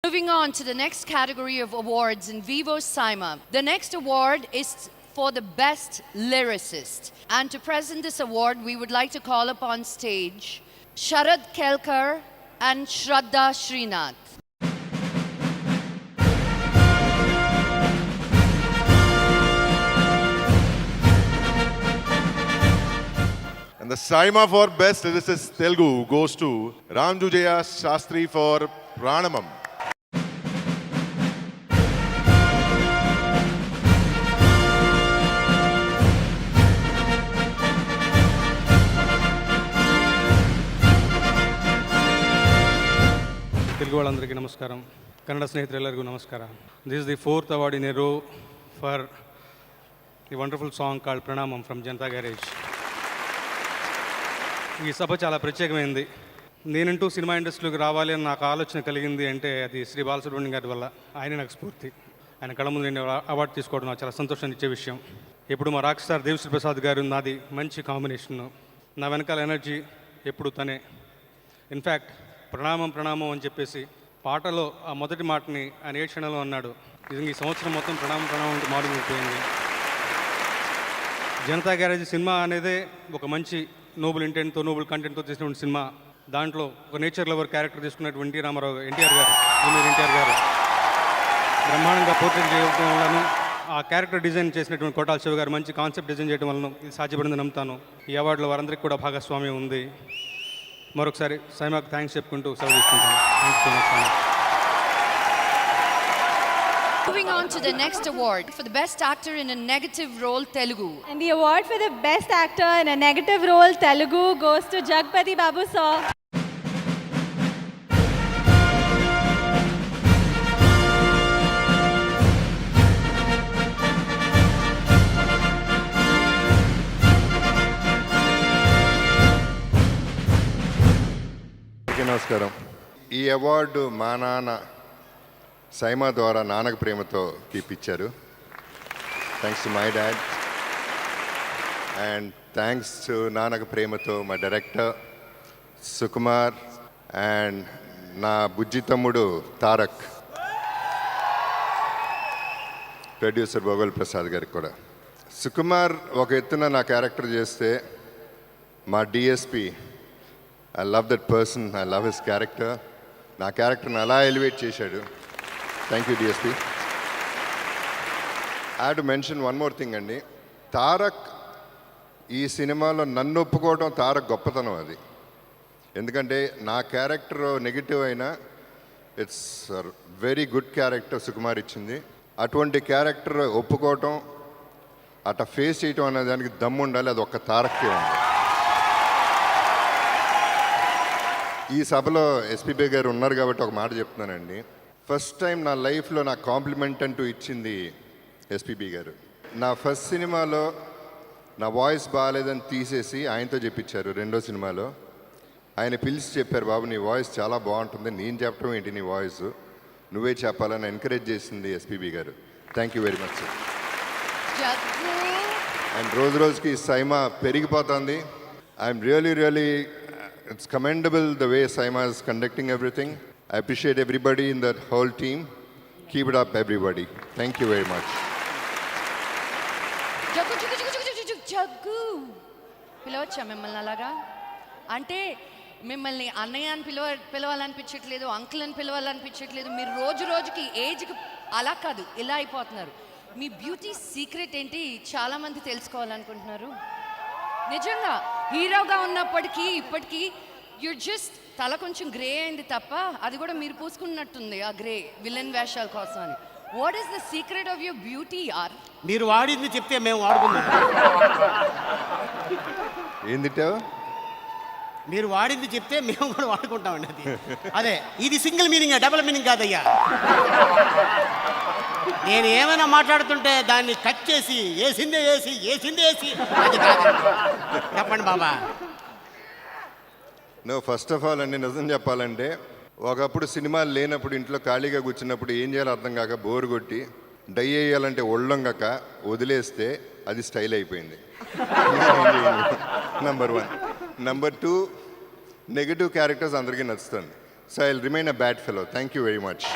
Moving on to the next category of awards in Vivo Saima. The next award is for the best lyricist. And to present this award, we would like to call upon stage Sharad Kelkar and Shraddha Srinath. And the Saima for Best Lyricist Telugu goes to Ramjujaya Shastri for Pranamam. Telugu వాళ్ళందరికీ నమస్కారం, కన్నడ స్నేహితులెల్లరిಗೂ నమస్కారం. This is the 4th award in a row for the wonderful song called Pranamam from Janata Garage. ఈ సభ చాలా ప్రత్యేకమైంది. నేనంటూ cinema ఇండస్ట్రీలోకి రావాలి అని నాకు ఆలోచన కలిగింది అంటే అది శ్రీ బాలసుబ్రహ్మణ్యం గారి వల్ల. ఆయన నాకు స్ఫూర్తి. ఆయన కళ్ళ ముందు నేను అవార్డు తీసుకోవడం నాకు చాలా సంతోషాన్ని ఇచ్చే విషయం. ఎప్పుడు మా రాక్ స్టార్ దేవిశ్రీ ప్రసాద్ గారు నాది మంచి కాంబినేషను. నా వెనకాల ఎనర్జీ ఎప్పుడు తనే. ఇన్ఫ్యాక్ట్ ప్రణామం ప్రణామం అని చెప్పేసి పాటలో ఆ మొదటి మాటని ఆయన 7 క్షణాల్లో అన్నాడు. నిజంగా ఈ సంవత్సరం మొత్తం ప్రణామం ప్రణామం అంటే మారుమోగిపోయింది. జనతా గ్యారేజ్ సినిమా అనేదే ఒక మంచి నోబుల్ ఇంటెంట్తో నోబుల్ కంటెంట్తో చేసినటువంటి సినిమా. దాంట్లో ఒక నేచర్ లవర్ క్యారెక్టర్ తీసుకున్నటువంటి ఎన్టీఆర్ గారు బ్రహ్మాండంగా పోర్ట్రేట్ చేయడం వలన, ఆ క్యారెక్టర్ డిజైన్ చేసినటువంటి కోటాల శివ గారు మంచి కాన్సెప్ట్ డిజైన్ చేయడం వలన ఇది సాధ్యపడిందని నమ్ముతాను. ఈ అవార్డులో వారందరికీ కూడా భాగస్వామ్యం ఉంది. మరొకసారి సైమాకు థ్యాంక్స్ చెప్పుకుంటూ సెలవు తీసుకుంటాను. Thank you so much. Moving on to the next award for the best actor in a negative role Telugu. And the award for the best actor in a negative role Telugu goes to Jagpati Babu sir. నమస్కారం. ఈ award మా నాన్న సైమా ద్వారా నాన్నకు ప్రేమతో ఇప్పించారు. Thanks to my dad and thanks to Nannaku Prematho మా director Sukumar and నా బుజ్జి తమ్ముడు Tarak, producer భోగోల్ Prasad గారికి కూడా. సుకుమార్ ఒక ఎత్తున నా క్యారెక్టర్ చేస్తే మా DSP, I love that person, I love his character. నా క్యారెక్టర్ని అలా ఎలివేట్ చేశాడు. Thank you DSP. I have to mention one more thing అండి. తారక్ ఈ సినిమాలో నన్ను ఒప్పుకోవడం తారక్ గొప్పతనం అది. ఎందుకంటే నా క్యారెక్టర్ నెగిటివ్ అయినా it's very good character Sukumar ఇచ్చింది. అటువంటి క్యారెక్టర్ ఒప్పుకోవటం, అట్లా ఫేస్ చేయటం అనే దానికి దమ్ము ఉండాలి. అది ఒక్క తారక్కే ఉంది. ఈ సభలో ఎస్పీబీ గారు ఉన్నారు కాబట్టి ఒక మాట చెప్తున్నానండి. ఫస్ట్ టైం నా లైఫ్లో నా కాంప్లిమెంట్ అంటూ ఇచ్చింది ఎస్పీబీ గారు. నా ఫస్ట్ సినిమాలో నా వాయిస్ బాగాలేదని తీసేసి ఆయనతో చెప్పించారు. రెండో సినిమాలో ఆయన పిలిచి చెప్పారు, బాబు నీ వాయిస్ చాలా బాగుంటుంది, నేను చెప్పడం ఏంటి, నీ వాయిస్ నువ్వే చెప్పాలని ఎంకరేజ్ చేసింది ఎస్పీబీ గారు. Thank you very much. And రోజు రోజుకి సైమా పెరిగిపోతుంది. I'm really it's commendable the way Saima is conducting everything. I appreciate everybody in that whole team. Keep it up everybody. Thank you very much. Jaggu పిలవచ్చా మిమ్మల్ని అలాగా? అంటే మిమ్మల్ని అన్నయ్య అని పిలవాలనిపించట్లేదు, అంకుల్ అని పిలవాలనిపించట్లేదు. మీరు రోజు రోజుకి ఏజ్కి అలా కాదు, ఇలా అయిపోతున్నారు. మీ బ్యూటీ సీక్రెట్ ఏంటి చాలామంది తెలుసుకోవాలనుకుంటున్నారు. నిజంగా హీరోగా ఉన్నప్పటికీ ఇప్పటికీ యూర్ జస్ట్ తల కొంచెం గ్రే అయింది తప్ప, అది కూడా మీరు పూసుకున్నట్టుంది ఆ గ్రే విలన్ వేషాల కోసం అని. What is the secret of your beauty are? మీరు వాడింది చెప్తే మేము వాడుకుందాం. ఏందిటో మీరు వాడింది చెప్తే మేము కూడా వాడుకుంటామండి. అదే ఇది సింగిల్ మీనింగ్, డబుల్ మీనింగ్ కాదయ్యా. నేను ఏమైనా మాట్లాడుతుంటే దాన్ని కట్ చేసి వేసిందే వేసి అది కాదు. చెప్పండి బాబా. నువ్వు ఫస్ట్ ఆఫ్ ఆల్ అండి నిజం చెప్పాలంటే, ఒకప్పుడు సినిమాలు లేనప్పుడు ఇంట్లో ఖాళీగా కూర్చున్నప్పుడు ఏం చేయాలో అర్థం కాక బోరు కొట్టి డై వేయాలంటే ఒళ్ళొంగక వదిలేస్తే అది స్టైల్ అయిపోయింది. నంబర్ 1. నంబర్ 2, నెగిటివ్ క్యారెక్టర్స్ అందరికీ నచ్చుతుంది. So I'll remain a bad fellow. Thank you very much.